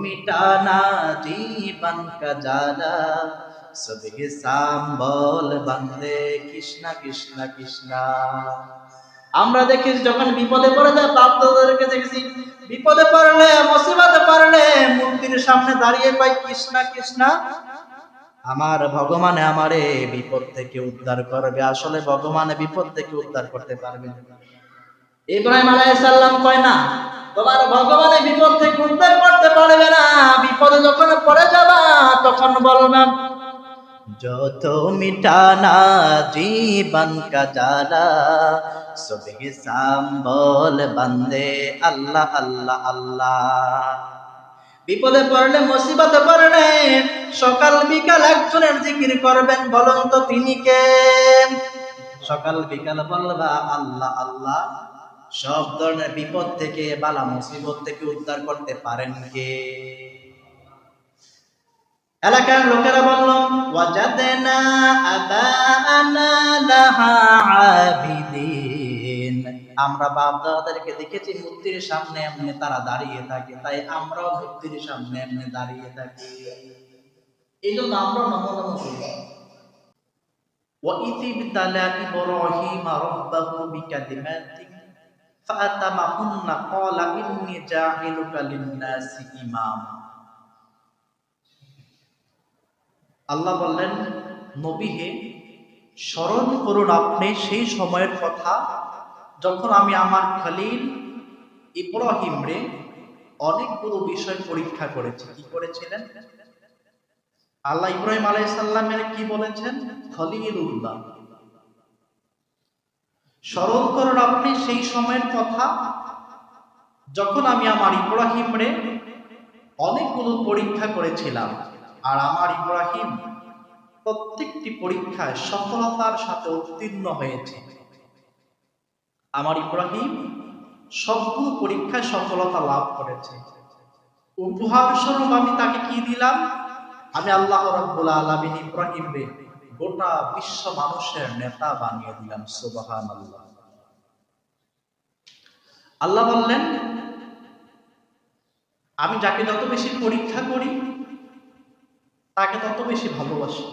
मिटाना जीवन का जाला सुबह शाम बोल बंदे कृष्णा कृष्णा कृष्णा। আমরা দেখি যখন বিপদে পড়ে যায় বাপ দাদাদেরকে দেখেছি বিপদে পড়লে মুসিবতে পড়লে মূর্তির সামনে দাঁড়িয়ে কয় কৃষ্ণা কৃষ্ণা। আমার ভগবানে আমারে বিপদ থেকে উদ্ধার করবে। আসলে ভগবানে বিপদ থেকে উদ্ধার করতে পারবে না। ইব্রাহিম আলাইহিস সালাম কয় না তোমার ভগবানে বিপদ থেকে উদ্ধার করতে পারবে না, বিপদে যখন পড়ে যাবা তখন বলবা যত মিটানা জীবন কা জালা সুবহ শাম বল বান্দে আল্লাহ আল্লাহ আল্লাহ। বিপদে পড়লে মুসিবতে পড়লে সকাল বিকাল একজনের জিকির করবেন, বলুন তো তিনি কে? সকাল বিকাল বলবা আল্লাহ আল্লাহ। সব ধরনের বিপদ থেকে বালা মুসিবত থেকে উদ্ধার করতে পারেন কে? এলাকার লোকেরা বলল ওয়াজাদনা আবানা লাহা আবিদিন। আমরা বাপ দাদাদেরকে দেখেছি মূর্তির সামনে এমনি তারা দাঁড়িয়ে থাকে, তাই আমরাও মূর্তির সামনে এমনি দাঁড়িয়ে থাকি। এই জন্য আমরা নমনা করি। وَإِذِ ابْتَلَى إِبْرَاهِيمَ رَبُّهُ بِكَلِمَاتٍ فَأَتَمَّهُنَّ قَالَ إِنِّي جَاعِلُكَ لِلنَّاسِ إِمَامًا। আল্লাহ বললেন নবী হে, স্মরণ করুন আপনি সেই সময়ের কথা যখন আমি আমার খলিল ইব্রাহিম রে অনেকগুলো বিষয় পরীক্ষা করেছি। কি করেছিলেন? আল্লাহ ইব্রাহিম আলাইহিস সালামের কি বলেছেন? খলিলুল্লাহ। স্মরণ করুন আপনি সেই সময়ের কথা যখন আমি আমার ইব্রাহিম রে অনেকগুলো পরীক্ষা করেছিলাম, আর আমার ইব্রাহিম প্রত্যেকটি পরীক্ষায় সফলতার সাথে উত্তীর্ণ হয়েছে। আমার ইব্রাহিম সবগুলো পরীক্ষায় সফলতা লাভ করেছে। উপহার স্বরূপ আমি তাকে কি দিলাম? আমি আল্লাহ রাব্বুল আলামিন ইব্রাহিম রে গোটা বিশ্ব মানুষের নেতা বানিয়ে দিলাম। সুবহানাল্লাহ। আল্লাহ বললেন আমি যাকে যত বেশি পরীক্ষা করি তাকে তত বেশি ভালোবাসি।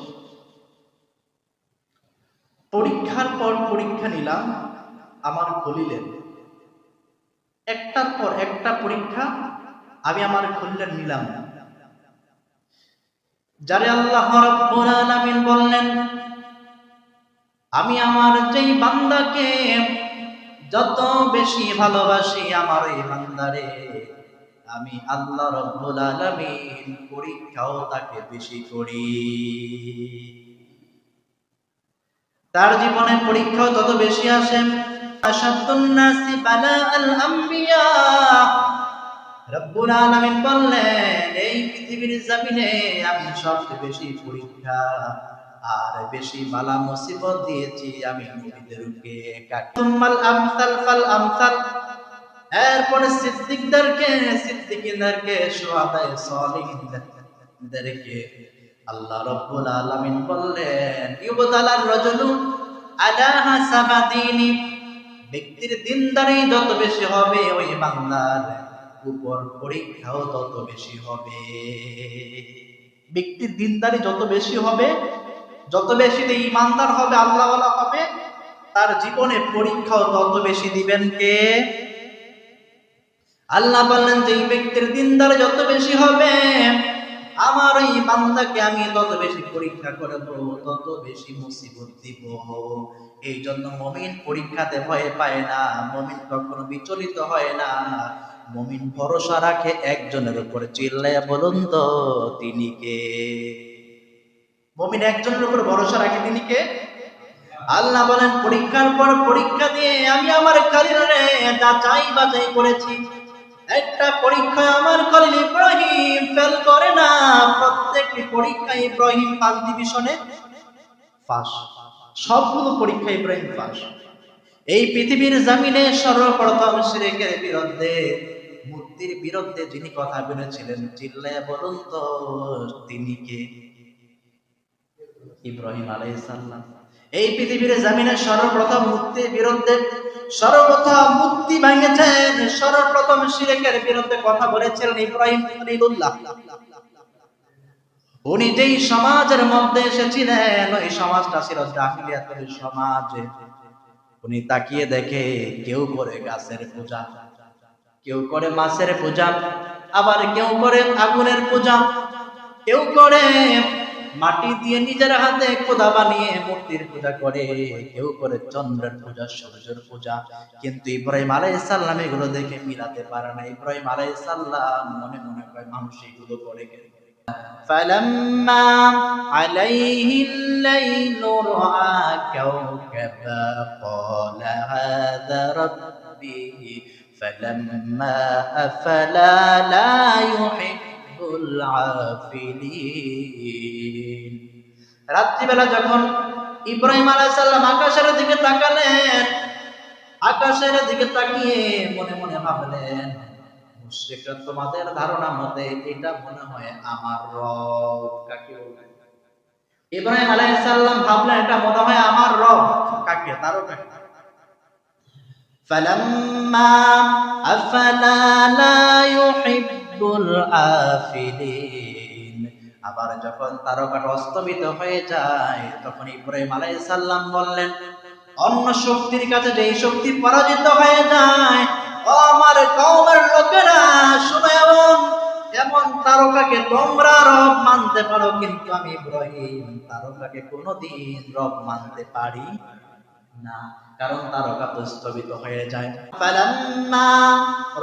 পরীক্ষার পর পরীক্ষা নিলাম আমার খলিলের, একটার পর একটা পরীক্ষা আমি আমার খলিলের নিলাম। যারে আল্লাহ রাব্বুল আলামিন বললেন আমি আমার যেই বান্দাকে যত বেশি ভালোবাসি আমার এই বান্দারে আমি আল্লাহ রাব্বুল আলামিন পরীক্ষাও তাকে বেশি করি। তার জীবনে পরীক্ষাও তত বেশি আসে। আশাদ্দুন নাসি বালাআল আম্বিয়া। রব্বুল আলামিন বললেন এই পৃথিবীর জমিনে আমি সবচেয়ে বেশি পরীক্ষা আর বেশি বালা মুসিবত দিয়েছি আমি নবীদেরকে। তুম্মাল আমসাল ফাল আমসাল। এরপরে সিদ্দিকদেরকে শুহাদায়ে সালিহিনদেরকে আল্লাহ রাব্বুল আলামিন বললেন ইউবতালার রাজুলু আলা হাসাবা দীনি। ব্যক্তির দিনদারি যত বেশি হবে ওই বান্দার উপর পরীক্ষাও তত বেশি হবে। ব্যক্তির দিনদারি যত বেশি হবে, যত বেশি ঈমানদার হবে, আল্লাহওয়ালা হবে, তার জীবনে পরীক্ষাও তত বেশি দিবেন কে? আল্লাহ বললেন যে এই ব্যক্তির দিনদারি যত বেশি হবে আমার এই বান্দাকে আমি তত বেশি পরীক্ষা করব, তত বেশি মুসিবত দিব। এই জন্য মুমিন পরীক্ষাতে ভয় পায় না, মুমিন কখনো বিচলিত হয় না, মুমিন ভরসা রাখে একজনের উপর। চিল্লায়া বলুন তো তিনি কে? মুমিন একজনের উপর ভরসা রাখে, তিনি কে? আল্লাহ বলেন পরীক্ষার পর পরীক্ষা দিয়ে আমি আমার খলিলরে যাচাই বাছাই করেছি। একটা পরীক্ষায় আমার খলিল ইব্রাহিম ফেল করে না, প্রত্যেকটি পরীক্ষায় ইব্রাহিম ফার্স্ট ডিভিশনে পাস। সবগুলো পরীক্ষা ইব্রাহিম পাস। এই পৃথিবীর জমিনে সর্বপ্রথম শিরকের বিরুদ্ধে, মূর্তির বিরুদ্ধে যিনি কথা বলেছিলেন চিল্লায়া বলুন তো তিনি কে? ইব্রাহিম আলাইহিস সালাম। এই পৃথিবীর জমিনে সর্বপ্রথম মুক্তির বিরুদ্ধে, সর্বপ্রথম মুক্তি ভাঙিয়েছেন, সর্বপ্রথম শিরকের বিরুদ্ধে কথা বলেছিলেন ইব্রাহিম খলিলুল্লাহ। উনি যেই সমাজের মধ্যে এসেছিলেন ওই সমাজটা ছিল জাহিলিয়াতের সমাজ। উনি তাকিয়ে দেখে কেউ করে গাছের পূজা, কেউ করে মাছের পূজা, আবার কেউ করে আগুনের পূজা, কেউ করে মাটি দিয়ে নিজের হাতে খোদা বানিয়ে মূর্তির পূজা করে, কেউ করে চন্দ্রের পূজা, সূর্যের পূজা। কিন্তু ইব্রাহিম আলাইহিস সালাম এগুলো দেখে মিলাতে পারে না। ইব্রাহিম আলাইহিস সালাম মনে মনে কয় মানুষ এগুলো করে কেন? فلما عليه الليل رأى كوكبا قال هذا ربي فلما أفلا لا يحب العافلين। রাত্রিবেলা যখন ইব্রাহিম আলাইহিস সালাম আকাশের দিকে তাকালেন, আকাশের দিকে তাকিয়ে মনে মনে ভাবলেন, মুশরিকরা তোমাদের ধারণা মতে এটা মনে হয় আমার রব। কাকে বলে? ইব্রাহিম আলাইহিস সালাম ভাবলেন এটা মনে হয় আমার রব। কাকে? তারকাকে। ফালাম্মা আফালা লা ইউহিব্বুল আফিলিন। আবার যখন তারকাটা অস্তমিত হয়ে যায় তখন ইব্রাহিম আলাইহিস সালাম বললেন, অন্য শক্তির কাছে যেই শক্তি পরাজিত হয়ে যায়, ও আমার কওমের লোকেরা শুনো, এমন তারকাকে তোমরা রব মানতে পারো, কিন্তু আমি ইব্রাহিম তারকাকে কোনোদিন রব মানতে পারি না, কারণ তারকা স্থবিত হয়ে যায়। ফালাম্মা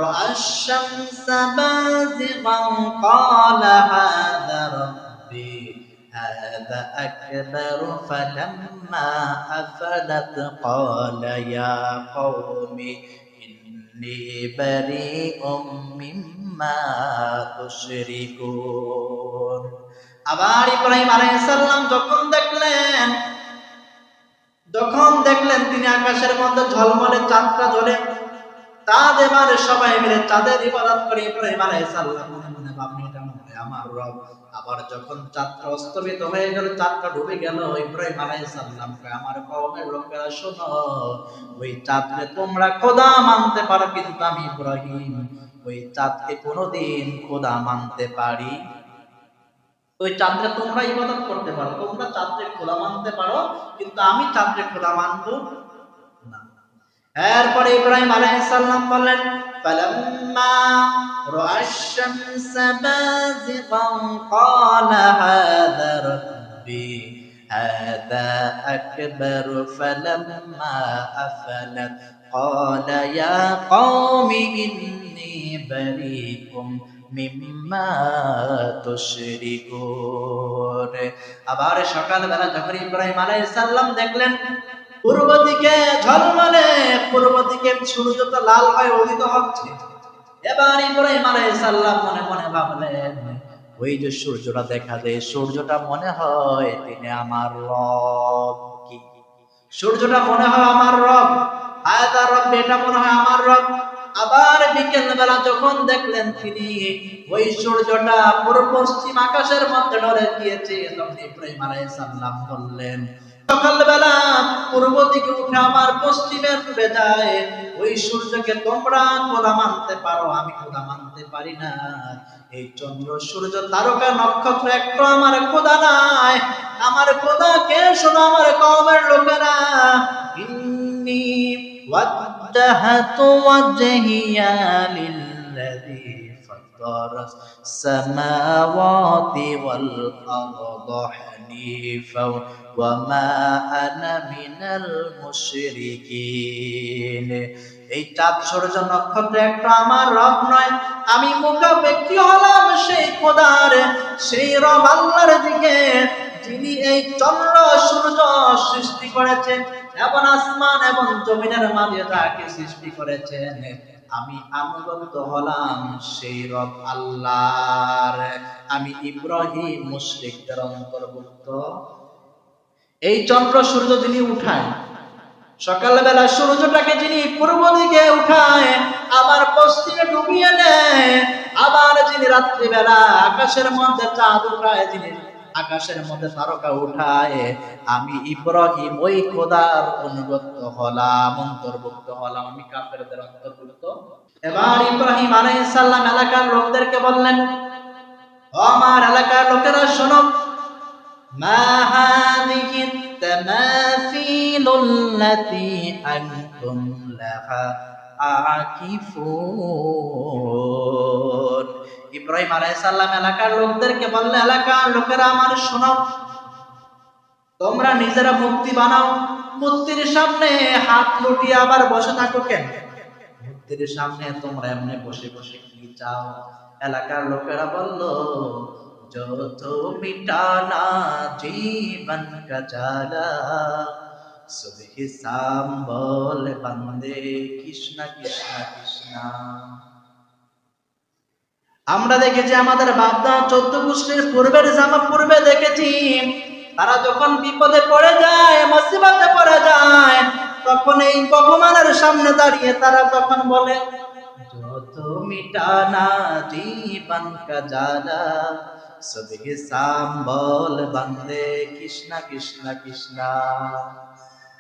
রাআশ শামসা বাযিগান ক্বালা হাযা রাব্বি হাযা আকবার ফালাম্মা আফালাত ক্বালা ইয়া কওমি ইন্নী বারীউম মিম্মা তুশরিকুন। আবার ইব্রাহিম আলাইহিস সালাম যখন দেখলেন তিনি আকাশের মধ্যে ঝলমলে চাঁদটা জ্বলে, চাঁদ এবারে সবাই মিলে চাঁদের ইবাদত করে। ইব্রাহিম আলাইহিস সালাম মনে মনে ভাবলেন এটা মনে হয় আমার রব। আবার যখন চাঁদটা অস্তমিত হয়ে গেল, চাঁদটা ডুবে গেল, ইব্রাহিম আলাইহিস সালাম কয় আমার কওমের লোকেরা শোনো, ওই চাঁদকে তোমরা খোদা মানতে পারো, কিন্তু আমি ইব্রাহিম ওই চাঁদকে কোনোদিন খোদা মানতে পারি। ওই চাঁদকে তোমরা ইবাদত করতে পারো, তোমরা চাঁদকে খোদা মানতে পারো, কিন্তু আমি চাঁদকে খোদা মানব না। এরপরে ইব্রাহিম আলাইহিস সালাম বললেন, ফালাম্মা রাআশ শামসা বাযিগান ক্বালা হাযা রাব্বি হাযা আকবার ফালাম্মা আফালাত ক্বালা ইয়া কওমি ইন্নী বারীকুম মিম্মা তুশরিকুন। আবার সকালবেলা যখন ইব্রাহিম আলাইহিস সালাম দেখলেন পূর্ব দিকে ঝলমলে, পূর্ব দিকে সূর্যটা লাল হয়ে উদিত হচ্ছে, এবার ইব্রাহিম আলাইহিস সালাম মনে মনে ভাবলেন ওই যে সূর্যটা দেখা যায়, সূর্যটা মনে হয় তিনি আমার রব। কি? সূর্যটা মনে হয় আমার রব, হাযা রব্বি, এটা মনে হয় আমার রব। আবার বিকেল বেলা যখন দেখলেন তিনি ওই সূর্যটা পুরো পশ্চিম আকাশের মধ্যে ঢলে গিয়েছে, তখন ইব্রাহিম আলাইহিস সালাম বললেন, সকালবেলা পূর্ব দিকে উঠে আমার পশ্চিমে ডুবে যায়, ওই সূর্যকে তোমরা খোদা মানতে পারো, আমি খোদা মানতে পারি না। এই চন্দ্র সূর্য তারকা নক্ষত্র একটা আমার খোদা নাই। আমার খোদা কে? শোনো আমার কওমের লোকেরা, ইন্নী ওয়াজ্জাহতু ওয়াজহিয়া লিল্লাযী ফাতারাস সামাওয়াতি ওয়াল আরদা হানিফা ওয়া মা আনা মিনাল মুশরিকিন। এই চাঁদ সূর্য নক্ষত্র একটা আমার রব নয়, আমি মুখাপেক্ষী হলাম সেই খোদার, সেই রব আল্লাহর দিকে, যিনি এই চন্দ্র সূর্য সৃষ্টি করেছেন এবং আসমান এবং জমিনের মাঝে যাকে সৃষ্টি করেছেন। আমি আনুগত্য হলাম সেই রব আল্লাহর। আমি ইব্রাহিম মুশরিকদের অন্তর্ভুক্ত। এই চন্দ্র সূর্য যিনি উঠায়, সকালবেলা সূর্যটাকে যিনি পূর্ব দিকে উঠায় আবার পশ্চিমে ডুবিয়ে নেয়, আবার যিনি রাত্রিবেলা আকাশের মধ্যে চাঁদ উঠায়, যিনি আকাশের মধ্যে তারকা উঠায়, আমি ইব্রাহিম ওই খোদার অনুগত হলাম, অন্তর্ভুক্ত হলাম, আমি কাফেরদের অন্তর্ভুক্ত। এবার ইব্রাহিম আলাইহিস সালাম এলাকার লোকদেরকে বললেন, ও আমার এলাকার লোকেরা শোনো, মা হাযিহি তামাসিলুল্লাতী আনতুম লাহা আকিফুন। ইব্রাহিম আলাইহিস সালাম এলাকার লোকদেরকে বললেন, এলাকার লোকেরা আমার শোনো, তোমরা নিজেরা মূর্তি বানাও, মূর্তির সামনে হাত লুটিয়ে আবার বসে থাকো কেন? মূর্তির সামনে তোমরা এমনি বসে বসে কি চাও? এলাকার লোকেরা বলল, যত মিটানা জীবন কা জালা, সুবহি শাম বল বন্দে কৃষ্ণ কৃষ্ণ কৃষ্ণ। আমরা দেখেছি আমাদের বাপদা 14 গোষ্ঠীর পূর্বের জামা পূর্বে দেখেছি, তারা যখন বিপদে পড়ে যায়, মুসিবতে পড়ে যায়, তখন এই ভগবানের সামনে দাঁড়িয়ে তারা তখন বলে, যত মিটানা জীবন কা জালা, সুবহি শাম বল বন্দে কৃষ্ণ কৃষ্ণ কৃষ্ণ।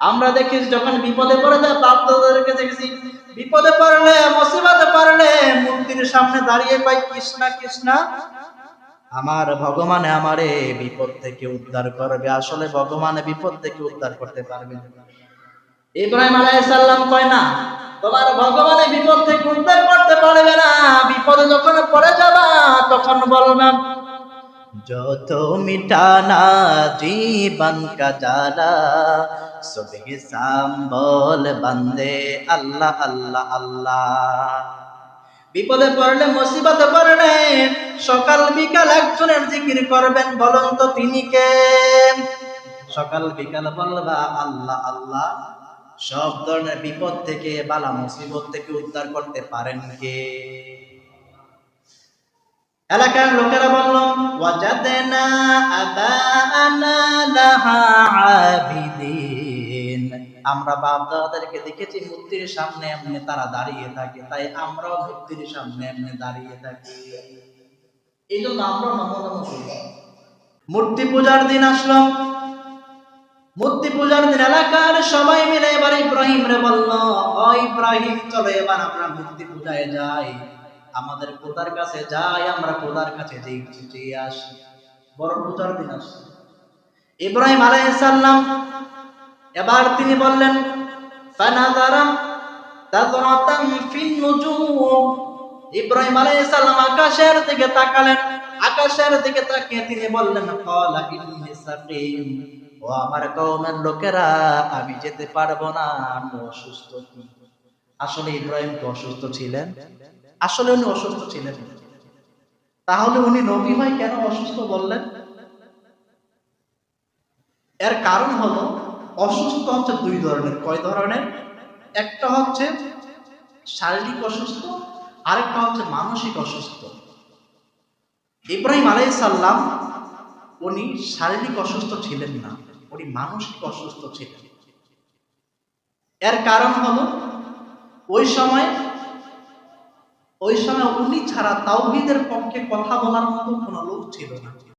আমরা দেখেছি যখন বিপদে পড়ে যায়, বাপদাদাদেরকে দেখেছি বিপদে পড়লে, মুসিবতে পড়লে মূর্তির সামনে দাঁড়িয়ে কয় কৃষ্ণ কৃষ্ণ, আমার ভগবানে আমারে বিপদ থেকে উদ্ধার করবে। আসলে ভগবানে বিপদ থেকে উদ্ধার করতে পারবে না। ইব্রাহিম আলাইহিস সালাম কয় না, তোমার ভগবানে বিপদ থেকে উদ্ধার করতে পারবে না, বিপদে যখন পড়ে যাবা তখন বলবা, যত মিটানা জীবন কা জালা, সুবহি শাম বল বন্দে আল্লাহ আল্লাহ আল্লাহ। বিপদে পড়লে, মুসিবতে পড়লে সকাল বিকাল একজনের জিকির করবেন, বলুন তো তিনি কে? সকাল বিকাল বলবা আল্লাহ আল্লাহ। সব ধরনের বিপদ থেকে, বালা মুসিবত থেকে উদ্ধার করতে পারেন কে? এলাকার লোকেরা বলল, ওয়াজাদনা আবানা লাহা আবিদিন। আমরা বাপ দাদাদেরকে দেখেছি মূর্তির সামনে এমনি তারা দাঁড়িয়ে থাকে, তাই আমরাও মূর্তির সামনে এমনি দাঁড়িয়ে থাকি। এই জন্য আমরা নমনা করি। মূর্তি পূজার দিন আসলো, মূর্তি পূজার দিন এলাকার সবাই মিলে এবার ইব্রাহিম রে বলল, ও ইব্রাহিম, চলো এবার আমরা মূর্তি পূজায় যাই, আমাদের খোদার কাছে যাই, আমরা খোদার কাছে যেয়ে আসি। বড় পূজার দিন আসছে। ইব্রাহিম আলাইহিস সালাম এবার তিনি বললেন, ফানাযারা তাযরাতাম ফিন নুজুম। ইব্রাহিম আলাইহিস সালাম আকাশের দিকে তাকালেন, আকাশের দিকে তাকিয়ে তিনি বললেন, ক্বালা ইন্নী সাকিম, ও আমার কওমের লোকেরা, আমি যেতে পারবো না, আমি অসুস্থ। আসলে ইব্রাহিম তো অসুস্থ ছিলেন? আসলে উনি অসুস্থ ছিলেন। তাহলে উনি নবী হয় কেন অসুস্থ বললেন? এর কারণ হলো, অসুস্থ হচ্ছে দুই ধরনের। কয় ধরনের? একটা হচ্ছে শারীরিক অসুস্থ, আরেকটা হচ্ছে মানসিক অসুস্থ। ইব্রাহিম আলাইহিস সালাম উনি শারীরিক অসুস্থ ছিলেন না, উনি মানসিক অসুস্থ ছিলেন। এর কারণ হলো, ওই সময় উনি ছাড়া তাওহীদের পক্ষে কথা বলার মতো কোনো লোক ছিল না।